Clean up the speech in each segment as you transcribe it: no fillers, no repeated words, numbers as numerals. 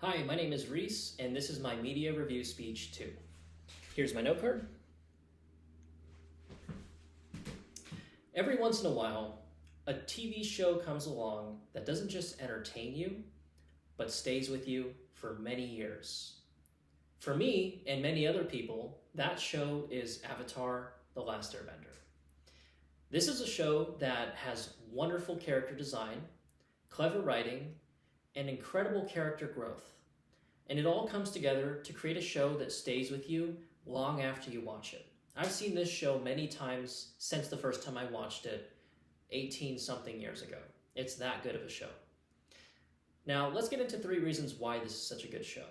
Hi, my name is Reese, and this is my media review speech 2. Here's my note card. Every once in a while, a TV show comes along that doesn't just entertain you, but stays with you for many years. For me, and many other people, that show is Avatar: The Last Airbender. This is a show that has wonderful character design, clever writing, and incredible character growth. And it all comes together to create a show that stays with you long after you watch it. I've seen this show many times since the first time I watched it 18-something years ago. It's that good of a show. Now, let's get into 3 reasons why this is such a good show.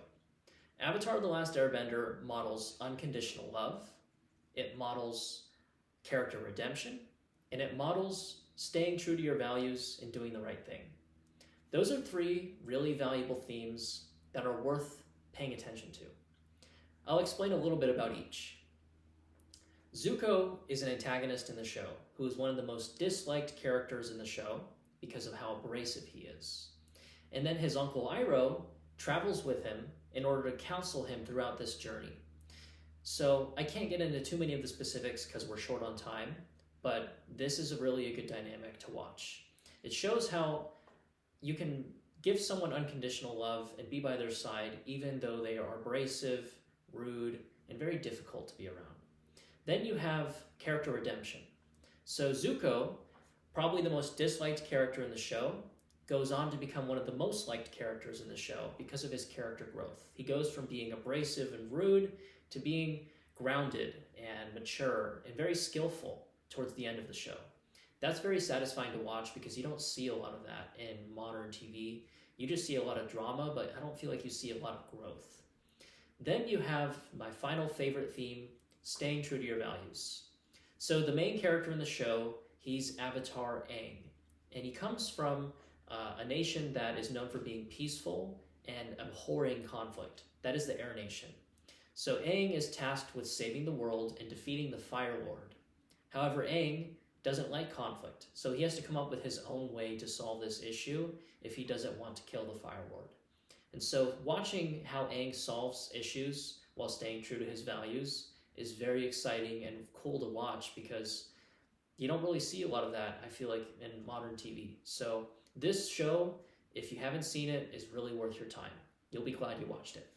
Avatar: The Last Airbender models unconditional love, it models character redemption, and it models staying true to your values and doing the right thing. Those are 3 really valuable themes that are worth paying attention to. I'll explain a little bit about each. Zuko is an antagonist in the show who is one of the most disliked characters in the show because of how abrasive he is. And then his uncle Iroh travels with him in order to counsel him throughout this journey. So I can't get into too many of the specifics because we're short on time, but this is really a good dynamic to watch. It shows how you can give someone unconditional love and be by their side even though they are abrasive, rude, and very difficult to be around. Then you have character redemption. So Zuko, probably the most disliked character in the show, goes on to become one of the most liked characters in the show because of his character growth. He goes from being abrasive and rude to being grounded and mature and very skillful towards the end of the show. That's very satisfying to watch because you don't see a lot of that in modern TV. You just see a lot of drama, but I don't feel like you see a lot of growth. Then you have my final favorite theme, staying true to your values. So the main character in the show, he's Avatar Aang, and he comes from a nation that is known for being peaceful and abhorring conflict. That is the Air Nation. So Aang is tasked with saving the world and defeating the Fire Lord. However, Aang doesn't like conflict, so he has to come up with his own way to solve this issue if he doesn't want to kill the Fire Lord. And so watching how Aang solves issues while staying true to his values is very exciting and cool to watch because you don't really see a lot of that, I feel like, in modern TV. So this show, if you haven't seen it, is really worth your time. You'll be glad you watched it.